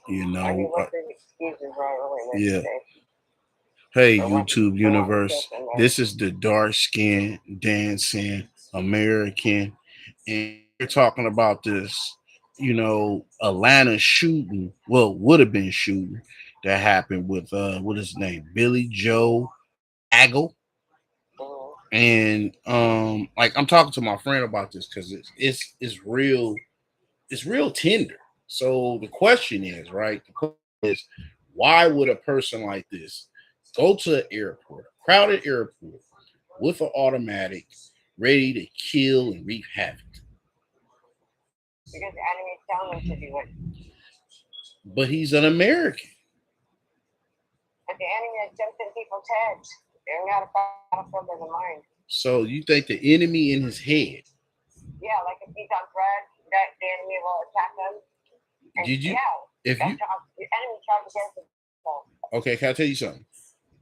You I mean, know, what the excuses are really yeah. today Hey, for YouTube what was universe. just in there. This is the dark skin dancing American, and we're talking about this, Atlanta shooting. Well, would have been shooting that happened with what is his name, Billy Joe Aggle. Mm-hmm. And like I'm talking to my friend about this because it's real tender. So the question is, right? The question is, why would a person like this go to an airport, a crowded airport, with an automatic, ready to kill and wreak havoc? Because the enemy's telling them to do it. But he's an American. But the enemy has jumped in people's heads. They're not a battlefield of the mind. So you think the enemy in his head? Yeah, like if he's on bread, that the enemy will attack them. And Did you? yeah, If that's you how the enemy tries against himself. okay, can I tell you something?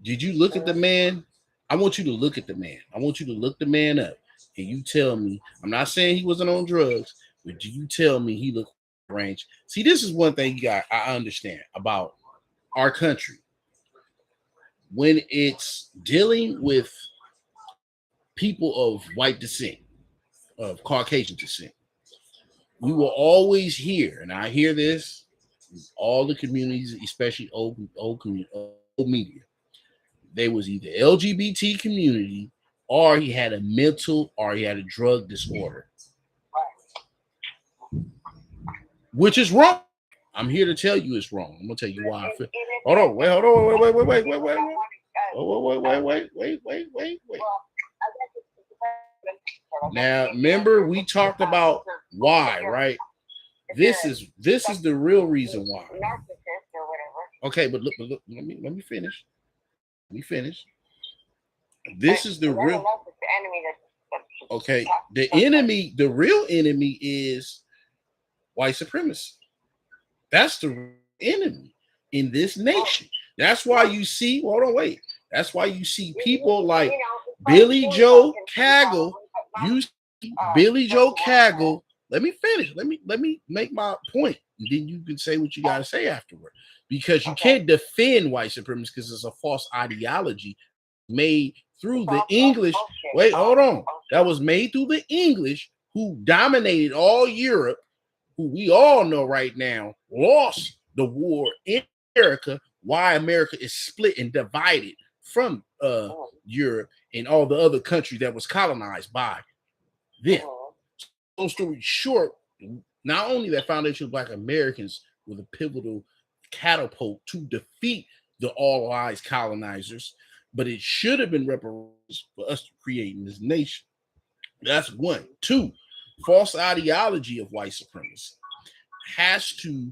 Did you look at the man? I want you to look at the man. I want you to look the man up, and you tell me. I'm not saying he wasn't on drugs, but do you tell me he looked range? See, this is one thing you got. I understand about our country when it's dealing with people of white descent, of Caucasian descent. We will always hear, and I hear this in all the communities, especially old media. They was either LGBT community, or he had a mental, or he had a drug disorder, which is wrong. I'm here to tell you it's wrong. I'm gonna tell you why I feel. Even if Hold they on, wait, hold on, wait, people wait, don't want wait. well, I guess it's Now, remember we talked about why, right? if you're This is the real reason why. narcissist or whatever. Okay, but look, let me finish. Let me finish. But This is the none real. of us is the enemy that Okay, the enemy, the real enemy is white supremacy. That's the enemy in this nation. That's why you see, hold on, wait. That's why you see people like Billy Joe Cagle. You see Billy Joe Cagle. Let me finish. Let me make my point. And then you can say what you gotta say afterward. Because you can't defend white supremacy because it's a false ideology made through the English. Wait, hold on. That was made through the English who dominated all Europe, who we all know right now lost the war in America, why America is split and divided from Europe and all the other countries that was colonized by them. Long story short, not only that foundation of Black Americans were the pivotal catapult to defeat the all wise colonizers, but it should have been reparations for us to create in this nation. That's one. Two, false ideology of white supremacy has to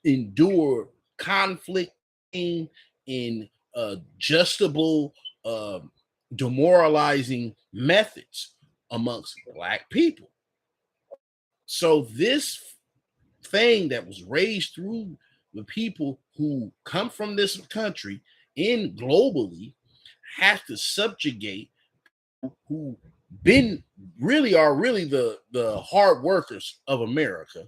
endure conflict in justable, uh, demoralizing methods amongst Black people. So this thing that was raised through the people who come from this country and globally has to subjugate who been really are really the hard workers of America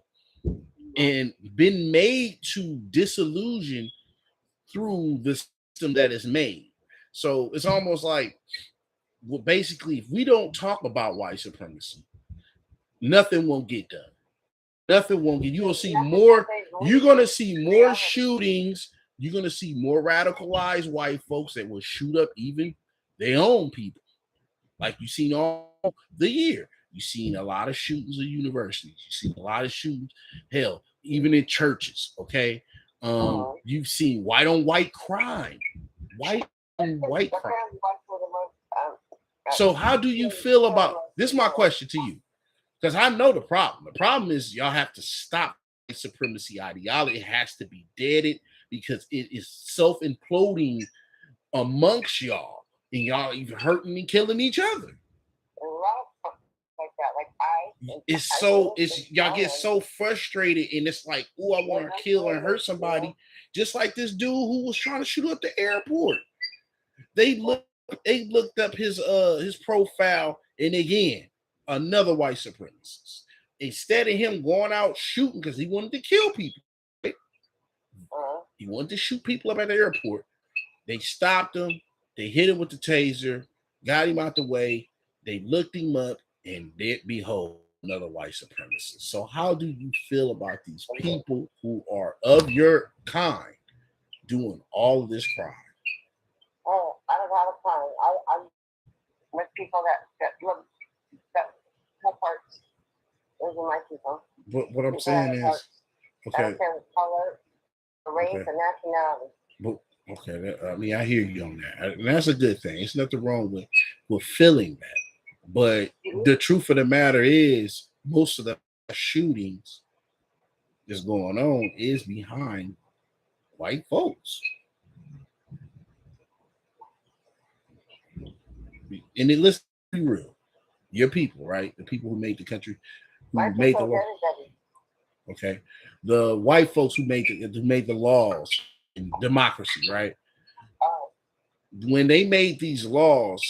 and been made to disillusion through the system that is made. So it's almost like, well, basically, if we don't talk about white supremacy, nothing won't get done. Nothing won't get. You will see more. You're gonna see more shootings. You're gonna see more radicalized white folks that will shoot up even their own people, like you've seen all the year. You've seen a lot of shootings at universities. You've seen a lot of shootings, hell, even in churches. Okay, you've seen white on white crime, white on white crime. So how do you feel about this? Is my question to you, because I know the problem. The problem is y'all have to stop white supremacy ideology. It has to be deaded because it is self imploding amongst y'all, and y'all even hurting and killing each other. Like that. It's y'all get so frustrated, and it's like, oh, I want to kill and hurt somebody, just like this dude who was trying to shoot up the airport. They looked up his profile, and again, another white supremacist. Instead of him going out shooting because he wanted to kill people, right? He wanted to shoot people up at the airport. They stopped him. They hit him with the taser, got him out the way. They looked him up, and there, behold, another white supremacist. So, how do you feel about these people who are of your kind doing all of this crime? Oh, I don't have a problem. I'm with people that love that have hearts. Those are my people. But what I'm People that saying have is, hearts. I okay, don't care what color, race, okay, or nationality. but okay. I mean, I hear you on that, and that's a good thing. It's nothing wrong with feeling that. But the truth of the matter is, most of the shootings that's going on is behind white folks. And it, let's be real. Your people, right? The people who made the country, My who made people the is law. everybody. Okay. The white folks who made the laws in democracy, right? Oh, When they made these laws,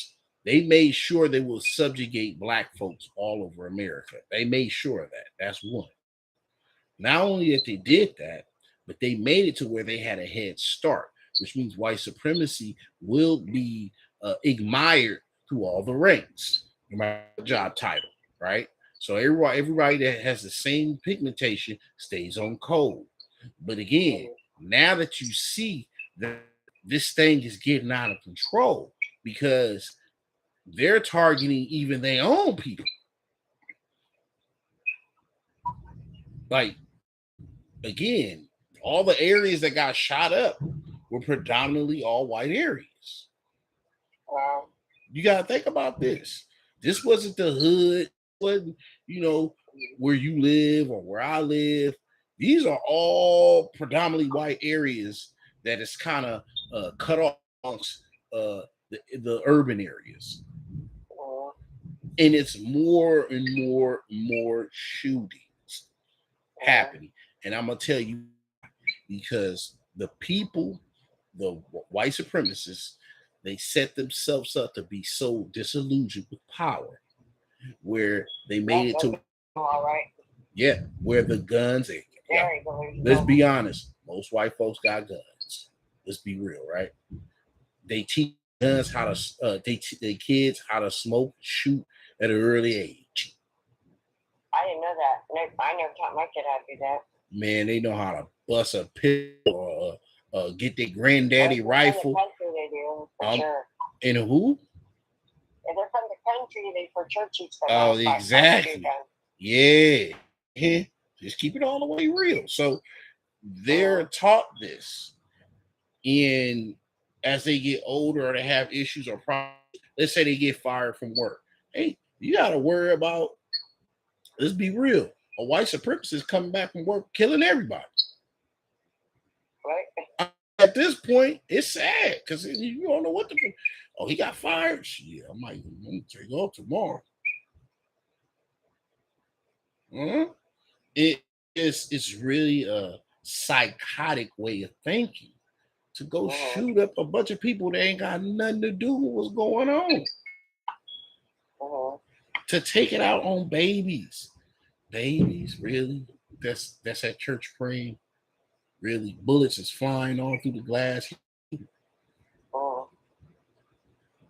they made sure they will subjugate black folks all over America. They made sure of that. That's one. Not only that they did that, but they made it to where they had a head start, which means white supremacy will be admired through all the ranks, no matter what job title, right? So everybody that has the same pigmentation stays on code. But again, now that you see that this thing is getting out of control because they're targeting even their own people. Like, again, all the areas that got shot up were predominantly all white areas. wow. You got to think about this. This wasn't the hood, wasn't, where you live or where I live. These are all predominantly white areas that is kind of cut off amongst the urban areas. And it's more and more and more shootings happening. And I'm going to tell you, because the people, the white supremacists, they set themselves up to be so disillusioned with power, where they made it to, All right. yeah, where the guns, yeah, let's be honest, most white folks got guns. Let's be real, right? They teach guns how to, they teach their kids how to smoke, shoot at an early age. I didn't know that. I never taught my kid how to do that. Man, they know how to bust a pistol or get their granddaddy rifle. They do, for sure. And who? If they're from the country, they for sure teach them. Oh, exactly. Yeah. Just keep it all the way real. So they're taught this. And as they get older or they have issues or problems, let's say they get fired from work. Hey, you got to worry about, let's be real, a white supremacist coming back from work, killing everybody. Right. At this point, it's sad because you don't know what to do. Oh, he got fired. Yeah, I'm going to take off tomorrow. It's really a psychotic way of thinking to go shoot up a bunch of people that ain't got nothing to do with what's going on. To take it out on babies. Babies, really? That's at church praying. Really, bullets is flying all through the glass.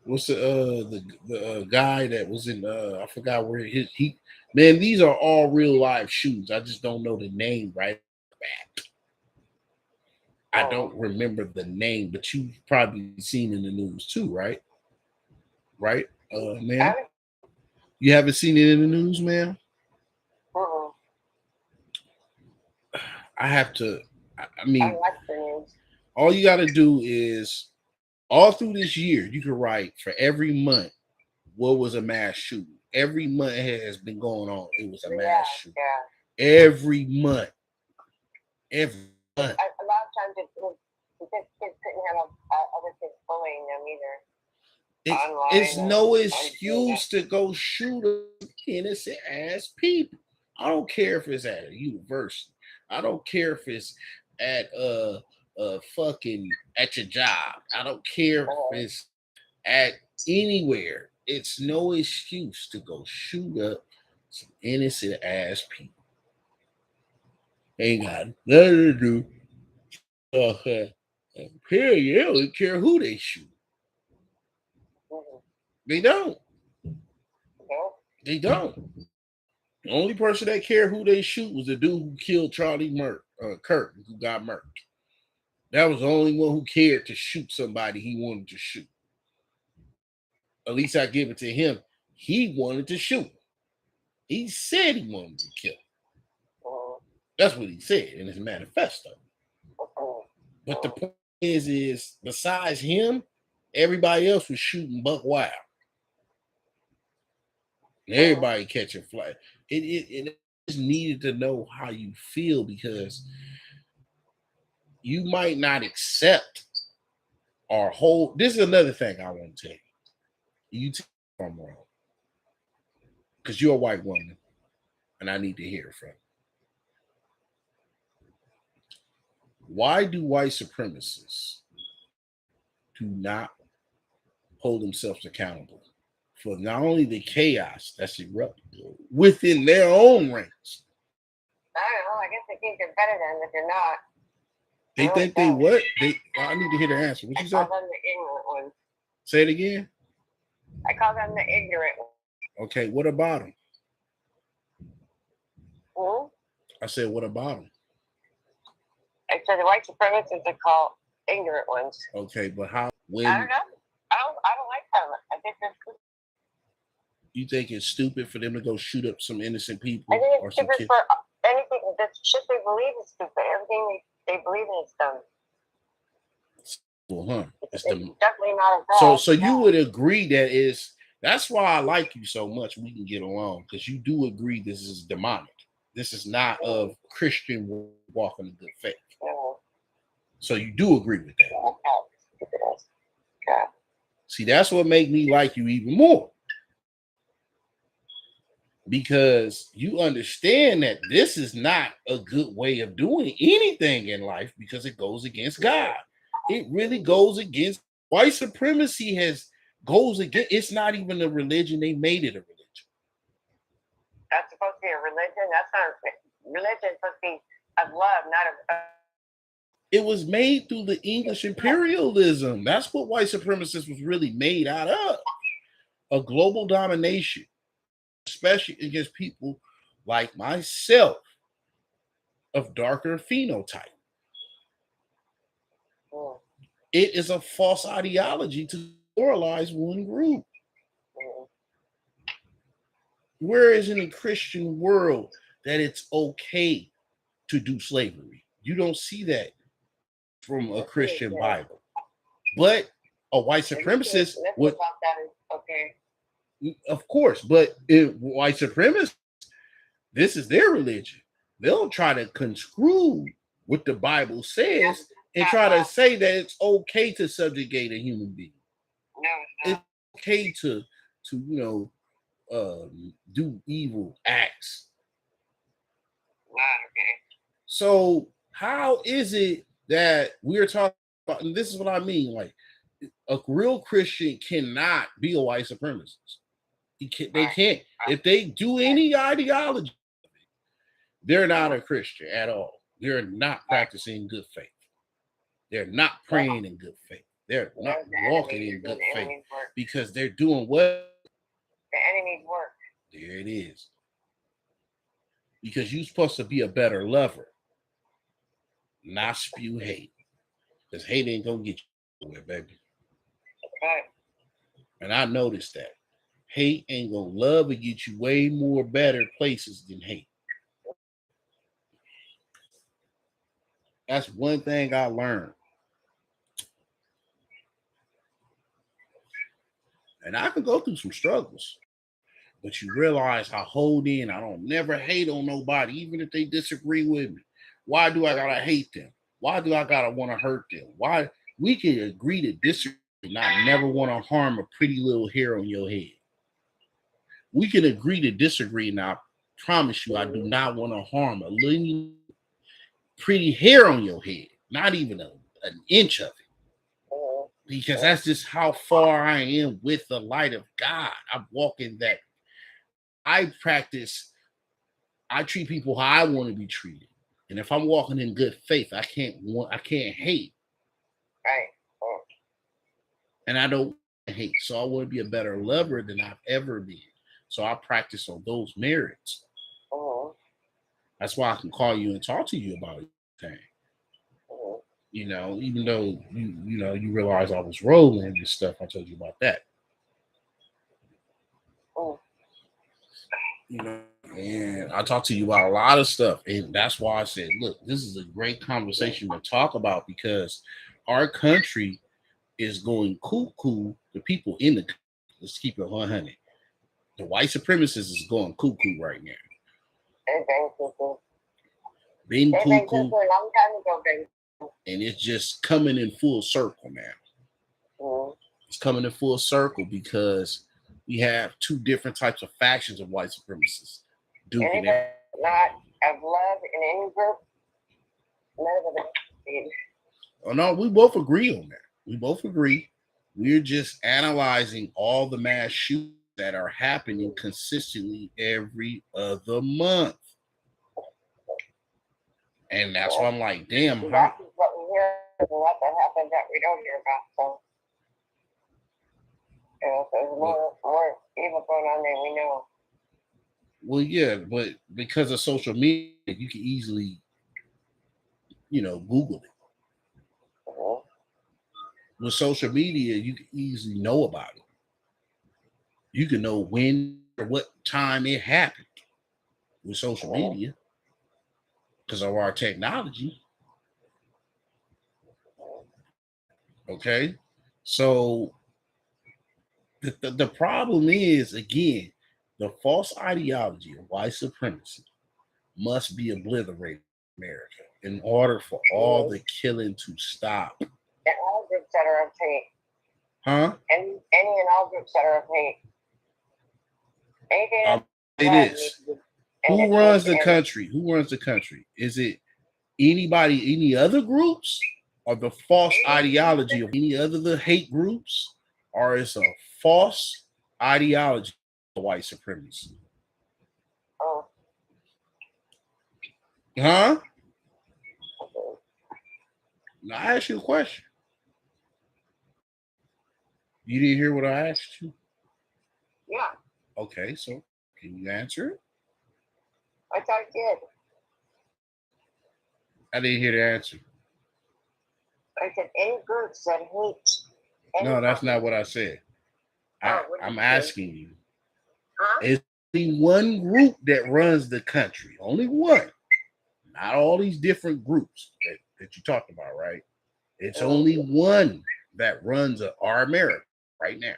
What's the guy that was in I forgot where he man, these are all real life shootings. I just don't know the name right back. I don't remember the name, but you've probably seen in the news too, right? Right, man? You haven't seen it in the news, man? I have to. I mean, all you got to do is all through this year, you can write for every month what was a mass shooting. Every month has been going on. It was a mass shooting. Yeah. Every month. Every month. A lot of times kids couldn't have other kids bullying them either. It's no excuse to go shoot innocent ass people. I don't care if it's at a university. I don't care if it's at fucking at your job. I don't care if it's at anywhere. It's no excuse to go shoot up some innocent ass people. Ain't got nothing to do Here, you don't care who they shoot. Mm-hmm. They don't. No. They don't. The only person that cared who they shoot was the dude who killed Kirk, who got murked. That was the only one who cared to shoot somebody he wanted to shoot. At least I give it to him. He wanted to shoot. He said he wanted to kill. That's what he said in his manifesto. But the point is besides him, everybody else was shooting buck wild. Everybody catching flight. It just needed to know how you feel because you might not accept our whole. This is another thing I want to tell you. You tell me if I'm wrong. Because you're a white woman, and I need to hear it from you. Why do white supremacists do not hold themselves accountable for not only the chaos that's erupted within their own ranks? I don't know. I guess they think they're better than if they're not. They think they what? I need to hear the answer. What you say? I call them the ignorant ones. Say it again. I call them the ignorant ones. Okay, what about them? Hmm? I said, what about them? I said the white supremacists are called ignorant ones. Okay, but how? When I don't know. I don't like them. I think they're stupid. You think it's stupid for them to go shoot up some innocent people? I think it's stupid for anything. The shit they believe is stupid. Everything they believe in is dumb. Well, huh? It's definitely not as bad. So you would agree that's why I like you so much. We can get along because you do agree this is demonic. This is not of Christian walking in good faith. No. So you do agree with that. Yeah. See, that's what makes me like you even more. Because you understand that this is not a good way of doing anything in life because it goes against God. It really goes against white supremacy goes against. It's not even a religion. They made it a religion. That's supposed to be a religion. That's not religion. It's supposed to be of love, not of. It was made through the English imperialism. That's what white supremacists was really made out of. A global domination, especially against people like myself of darker phenotype. It is a false ideology to moralize one group. Where is in the Christian world that it's okay to do slavery? You don't see that from a Christian Bible. But a white supremacist would. Okay. Of course, but white supremacists, this is their religion. They'll try to construe what the Bible says and try to say that it's okay to subjugate a human being. No, it's okay to do evil acts. Okay. So how is it that we're talking about, and this is what I mean, like a real Christian cannot be a white supremacist. They can't. If they do any ideology, they're not a Christian at all. They're not practicing good faith. They're not praying in good faith. They're not walking in good faith because they're doing what? The enemy's work. There it is. Because you're supposed to be a better lover, not spew hate. Because hate ain't gonna get you anywhere, baby. Right. And I noticed that. Hate ain't gonna love and get you way more better places than hate. That's one thing I learned. And I could go through some struggles, but you realize I hold in. I don't never hate on nobody, even if they disagree with me. Why do I gotta hate them? Why do I gotta want to hurt them? Why we can agree to disagree and I never want to harm a pretty little hair on your head. We can agree to disagree, and I promise you, I do not want to harm a little pretty hair on your head, not even an inch of it. Because that's just how far I am with the light of God. I'm walking that. I treat people how I want to be treated. And if I'm walking in good faith, I can't hate. Right. And I don't hate. So I want to be a better lover than I've ever been. So I practice on those merits. That's why I can call you and talk to you about anything. You know, even though you realize I was rolling and stuff, I told you about that. You know, and I talked to you about a lot of stuff, and that's why I said, look, this is a great conversation to talk about because our country is going cuckoo. The people in the country, let's keep it 100. The white supremacists is going cuckoo right now. Been cuckoo. A long time ago, baby. And it's just coming in full circle now. It's coming in full circle because we have two different types of factions of white supremacists. Anybody not have love in any group? None of them. Oh no, we both agree on that. We both agree. We're just analyzing all the mass shootings that are happening consistently every other month. And that's why I'm like, damn. That's what we hear and what that happens that we don't hear about. So, there's more evil going on than we know. Well, yeah, but because of social media, you can easily, Google it. With social media, you can easily know about it. You can know when or what time it happened with social media because of our technology. Okay, so the problem is, again, the false ideology of white supremacy must be obliterated in America in order for all the killing to stop. And all groups that are of hate. Huh? Any and all groups that are of hate. I'll say this. Who runs the country? Who runs the country? Is it anybody, any other groups, or the false ideology of any other the hate groups, or is a false ideology of white supremacy? Huh? Now, I asked you a question. You didn't hear what I asked you? Yeah. Okay, so can you answer it? I thought I did. I didn't hear the answer. I said any groups that hate. No, that's not what I said. I'm asking you. Huh? Is only one group that runs the country. Only one. Not all these different groups that you talked about, right? It's only one that runs our America right now.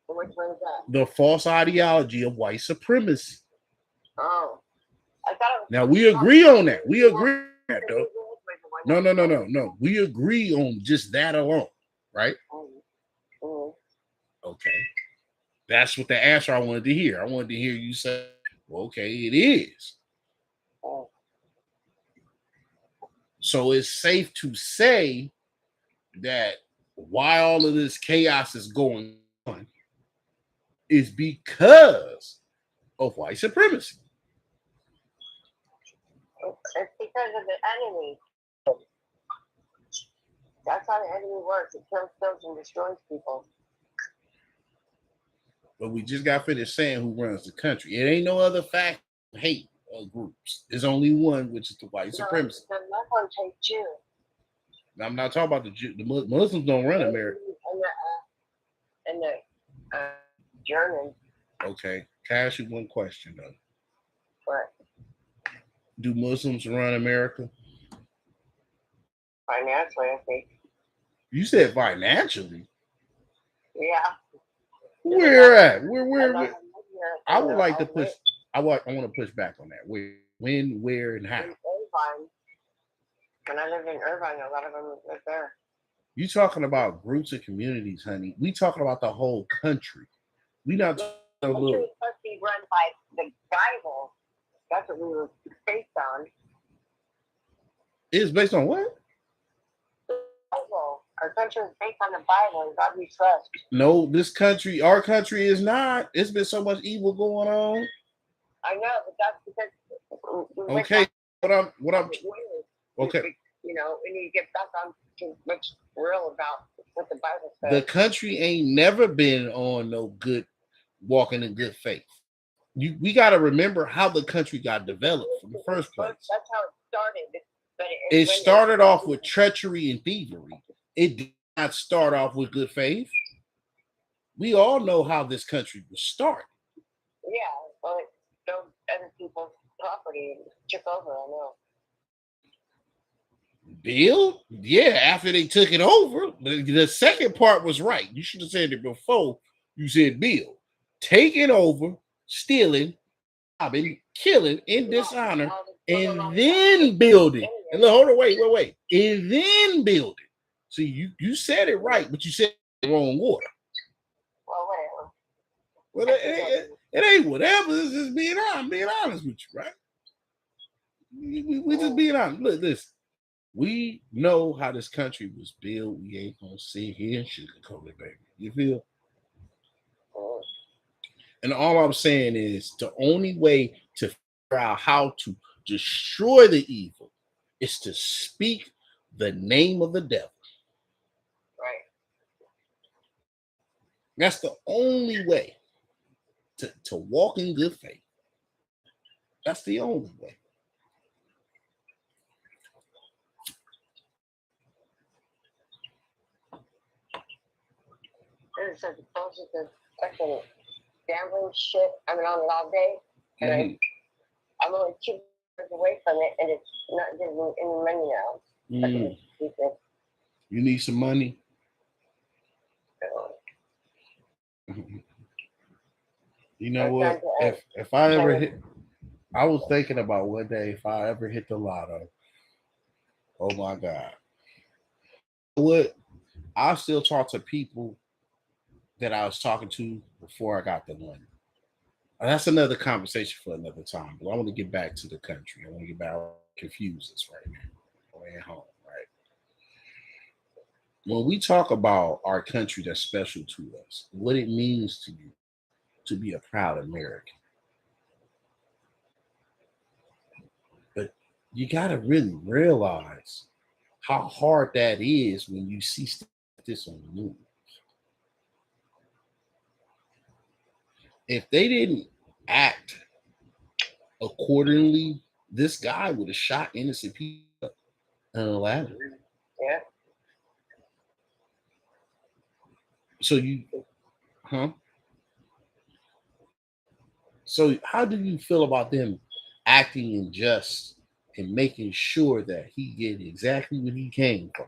Which one is that? The false ideology of white supremacy. Oh. I thought it was now we agree on that. We agree on that, though. No. We agree on just that alone, right? Okay. That's what the answer I wanted to hear. I wanted to hear you say, well, okay, it is. So it's safe to say that why all of this chaos is going on is because of white supremacy. It's because of the enemy. That's how the enemy works. It kills and destroys people. But we just got finished saying who runs the country. It ain't no other fact hate groups. There's only one, which is the white supremacy. The Muslims hate Jews. I'm not talking about the Jews. The Muslims don't run America. And the Germans. Okay. Can I ask you one question, though? What? Do Muslims run America? Financially, I think. You said financially? Yeah. Where at? Where? I would like to push. I want to push back on that. When, where, and how? In Irvine. When I lived in Irvine, a lot of them live there. You talking about groups of communities, honey? We talking about the whole country. We not talking about the country is supposed to be run by the Bible. That's what we were based on. It's based on what? The Bible. Our country is based on the Bible and God we trust. No, our country is not. It's been so much evil going on. I know, but that's because. Okay, What I'm okay. You know, we need to get back on to what's real about what the Bible says. The country ain't never been on no good walking in good faith. We got to remember how the country got developed from the first place. That's how it started. But it started off with treachery and thievery. It did not start off with good faith. We all know how this country was started. Yeah, well, it stole other people's property and took over. I know. Bill, yeah, after they took it over, the second part was right. You should have said it before you said Bill. Taking over, stealing, robbing, killing in dishonor, and then building. And look, hold on, wait. And then building. See, you said it right, but you said the wrong order. Well, whatever. Well, it ain't whatever. It's just being honest with you, right? We just being honest. Look, listen. We know how this country was built. We ain't gonna sit here and sugarcoat it, baby. You feel? And all I'm saying is the only way to figure out how to destroy the evil is to speak the name of the devil. Right. That's the only way to walk in good faith. That's the only way. It's such a closest to fucking gambling shit. I've been on it all day, and I'm only 2 hours away from it, and it's not giving me any money now. You need some money? You know what? If I ever hit, I was thinking about one day if I ever hit the lotto. Oh my God! What? I still talk to people that I was talking to before I got the money. And that's another conversation for another time. But I want to get back to the country. I want to get back confused us right now. Way at home, right? When we talk about our country that's special to us, what it means to you to be a proud American. But you got to really realize how hard that is when you see stuff like this on the news. If they didn't act accordingly, this guy would have shot innocent people in a ladder. Yeah. So So how do you feel about them acting in just and making sure that he get exactly what he came from?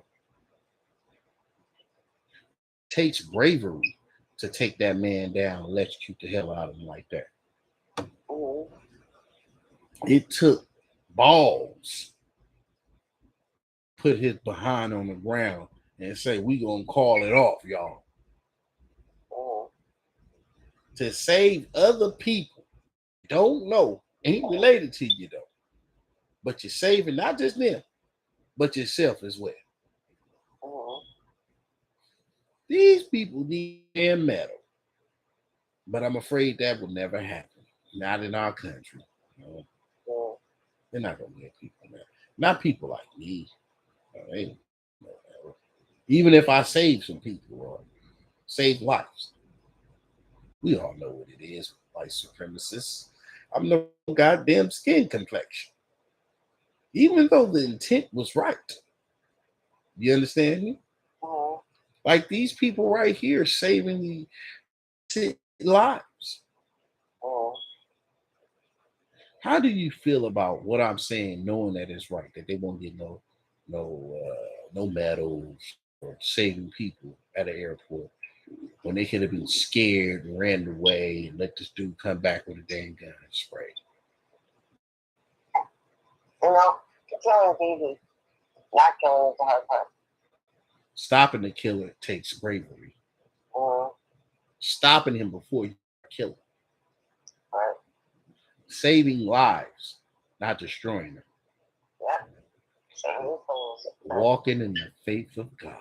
It takes bravery to take that man down and electrocute the hell out of him like that. Mm-hmm. It took balls put his behind on the ground and say, we gonna call it off, y'all. Mm-hmm. To save other people, don't know, ain't related to you though. But you're saving not just them, but yourself as well. Mm-hmm. These people need their medal. But I'm afraid that will never happen. Not in our country. They're not gonna get people that. Not people like me. Even if I save some people or save lives. We all know what it is, white supremacists. I'm no goddamn skin complexion. Even though the intent was right. You understand me? Mm-hmm. Like these people right here saving the lives. Mm-hmm. How do you feel about what I'm saying, knowing that it's right, that they won't get no medals or saving people at an airport when they could have been scared and ran away and let this dude come back with a dang gun and spray? You know, killing is easy. Not killing is a hard part. Stopping the killer takes bravery. Mm-hmm. Stopping him before you kill him. Right. Saving lives, not destroying them. Yeah. Walking in the faith of God.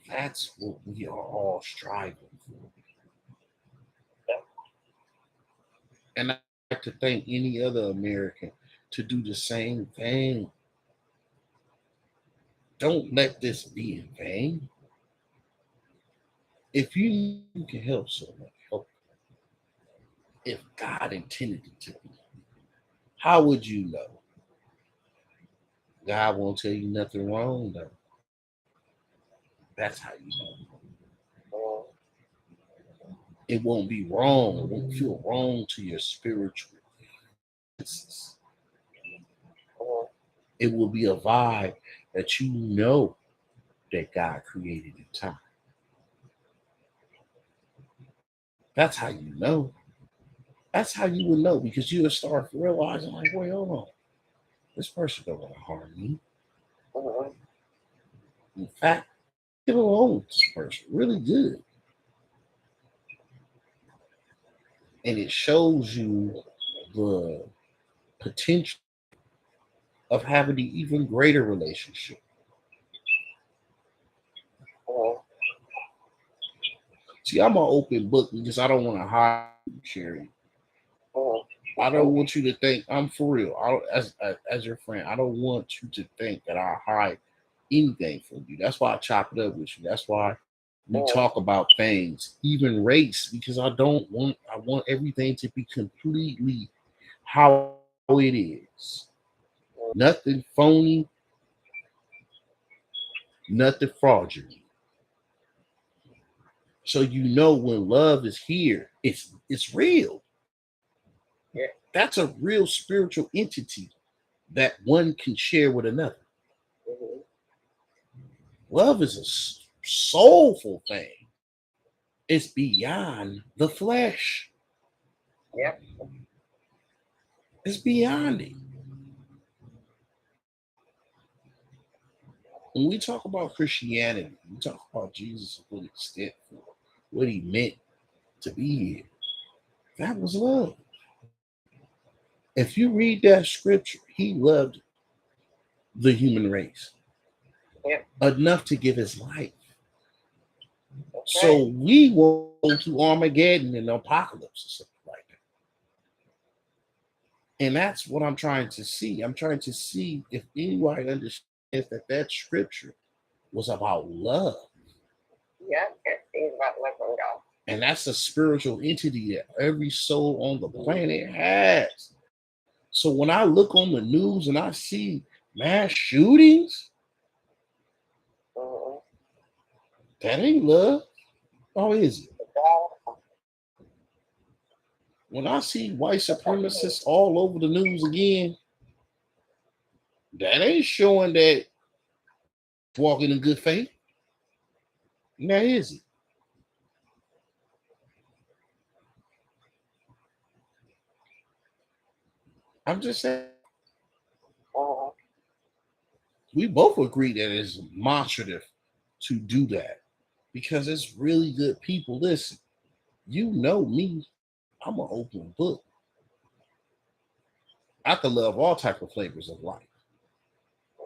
That's what we are all striving for. Yeah. And like to thank any other American to do the same thing. Don't let this be in vain. If you can help someone, help. If God intended it to be, how would you know? God won't tell you nothing wrong, though. That's how you know. It won't be wrong. It won't feel wrong to your spiritual senses. It will be a vibe that you know that God created in time. That's how you know. That's how you would know because you would start realizing, like, wait, hold on. This person don't want to harm me. In fact, get along with this person really good. And it shows you the potential of having an even greater relationship. See, I'm an open book because I don't want to hide Sherry. I don't want you to think I'm for real. As your friend, I don't want you to think that I hide anything from you. That's why I chop it up with you. That's why we talk about things, even race, because I want everything to be completely how it is. Nothing phony, nothing fraudulent. So you know when love is here, it's real. That's a real spiritual entity that one can share with another. Love is a soulful thing. It's beyond the flesh. Yep. It's beyond it. When we talk about Christianity, we talk about Jesus to what extent for what he meant to be here. That was love. If you read that scripture, he loved the human race. Yep. Enough to give his life. Okay. So we will go to Armageddon and the apocalypse or something like that. And that's what I'm trying to see. I'm trying to see if anybody understands that scripture was about love. Yeah, it's about love from God. And that's a spiritual entity that every soul on the planet has. So when I look on the news and I see mass shootings, that ain't love. Oh, is it? When I see white supremacists all over the news again, that ain't showing that walking in good faith. Now is it? I'm just saying. We both agree that it's demonstrative to do that because it's really good people. Listen, you know me, I'm an open book. I can love all type of flavors of life.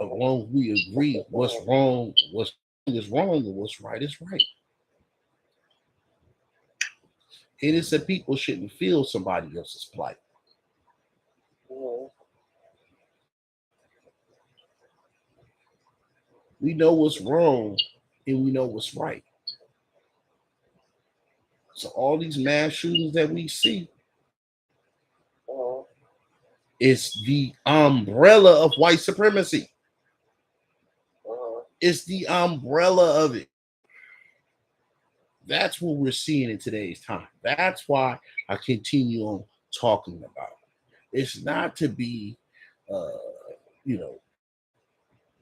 As long as we agree what's wrong is wrong, and what's right is right. It is that people shouldn't feel somebody else's plight. We know what's wrong and we know what's right. So all these mass shootings that we see is the umbrella of white supremacy. It's the umbrella of it. That's what we're seeing in today's time. That's why I continue on talking about it. It's not to be, you know,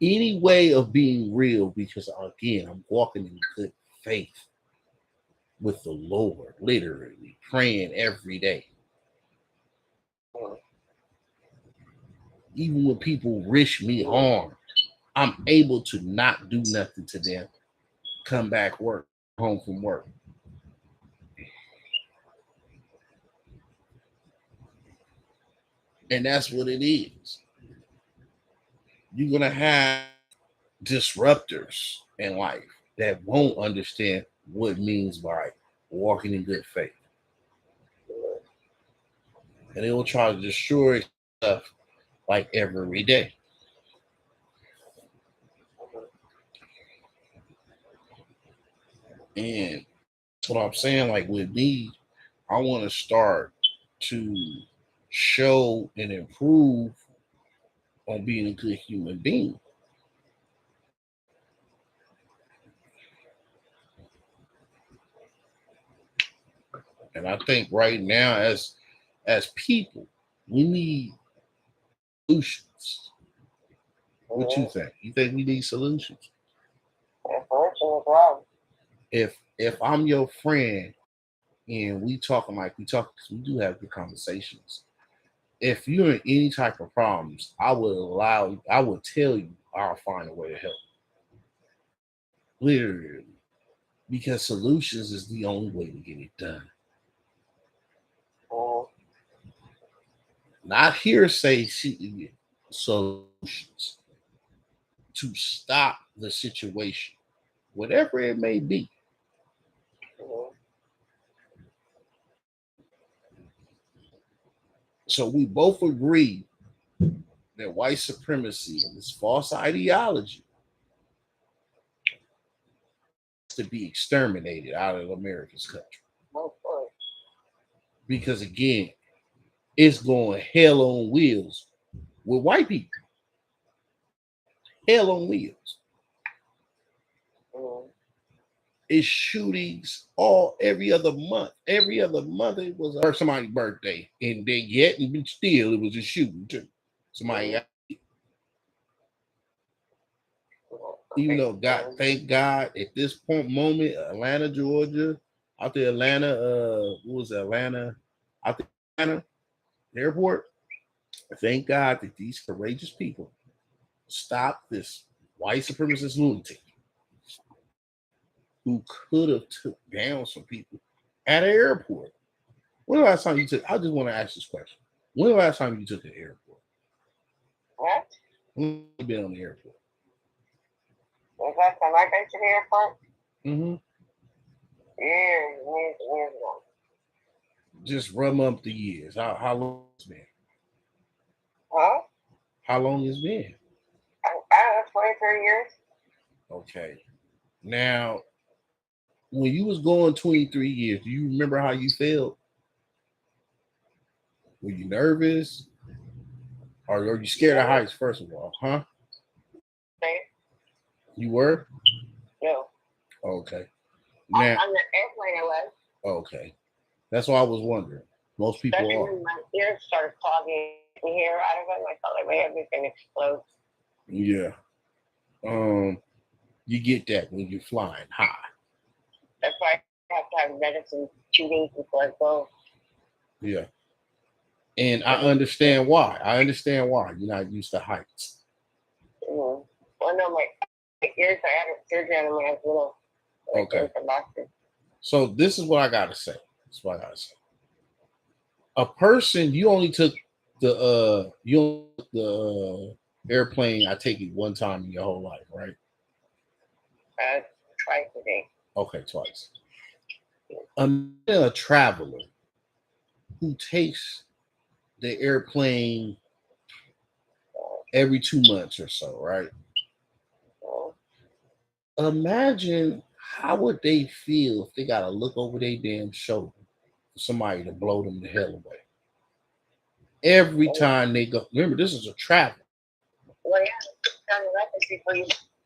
any way of being real because, again, I'm walking in good faith with the Lord, literally praying every day. Even when people wish me harm, I'm able to not do nothing to them, come back home from work. And that's what it is. You're going to have disruptors in life that won't understand what it means by walking in good faith. and it will try to destroy stuff like every day. And that's what I'm saying. Like with me, I want to start to show and improve on being a good human being. And I think right now, as people, we need solutions. What you think? You think we need solutions? If I'm your friend and we talking like we talk, because we do have good conversations. If you're in any type of problems, I would tell you, I'll find a way to help. Literally, because solutions is the only way to get it done. Not hearsay solutions to stop the situation, whatever it may be. So we both agree that white supremacy and this false ideology is to be exterminated out of America's country. Because again, it's going hell on wheels with white people. Hell on wheels. It's shootings every other month. Every other month it was somebody's birthday, and they yet and still it was a shooting too. Somebody got, you know, God, thank God at this moment, Atlanta, Georgia, out there, Atlanta, what was it, Atlanta, out there, Atlanta airport. Thank God that these courageous people stopped this white supremacist lunatic who could have took down some people at an airport. When the last time you took? I just want to ask this question. When the last time you took an airport? What? When you been on the airport? The last time I went to the airport? Mm-hmm. Years ago. Just run up the years. How long it's been? Huh? How long it's been? I don't know, 23 years. Okay. Now, when you was going 23 years, do you remember how you felt? Were you nervous? Or are you scared of heights, first of all? Huh? You were? No. Okay. Now, On the airplane I was. Okay. That's what I was wondering. Most people are. My ears started clogging the hair out of them. I felt like my head was going to explode. Yeah. You get that when you're flying high. That's why I have to have medicine 2 days before I go. Yeah. And I understand why. You're not used to heights. Mm-hmm. Well, no, my ears, I had a surgery on them when I was little. Okay. So this is what I gotta say. A person, you only took the airplane, I take it one time in your whole life, right? Twice a day. Okay, twice. A traveler who takes the airplane every 2 months or so, right? Imagine how would they feel if they gotta look over their damn shoulder for somebody to blow them the hell away. Every time they go, remember, this is a travel. Well, yeah, it's kind of like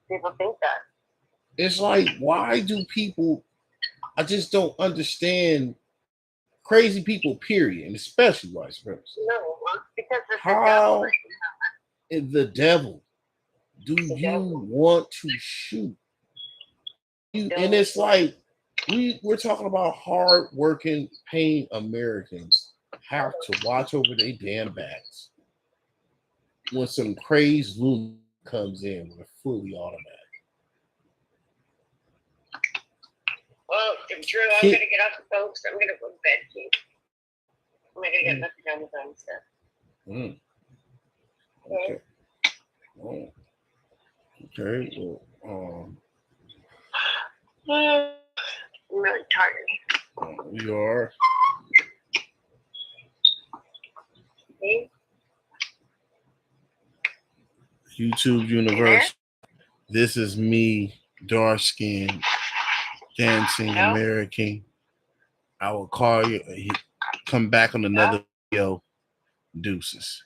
people think that. It's like, why do people? I just don't understand crazy people, period, and especially white supremacists. No, because it's how the devil do you want to shoot? And it's like we're talking about hard-working, paying Americans have to watch over their damn backs when some crazy loon comes in with a fully automatic. Well, Drew, I'm gonna get off the phone because I'm gonna go to bed, please. I'm gonna get nothing on the phone stuff. Okay. Oh. Okay. Well, I'm really tired. We are. See? YouTube universe. This is me, dark skin, dancing American. I will call you. Come back on another video. Deuces.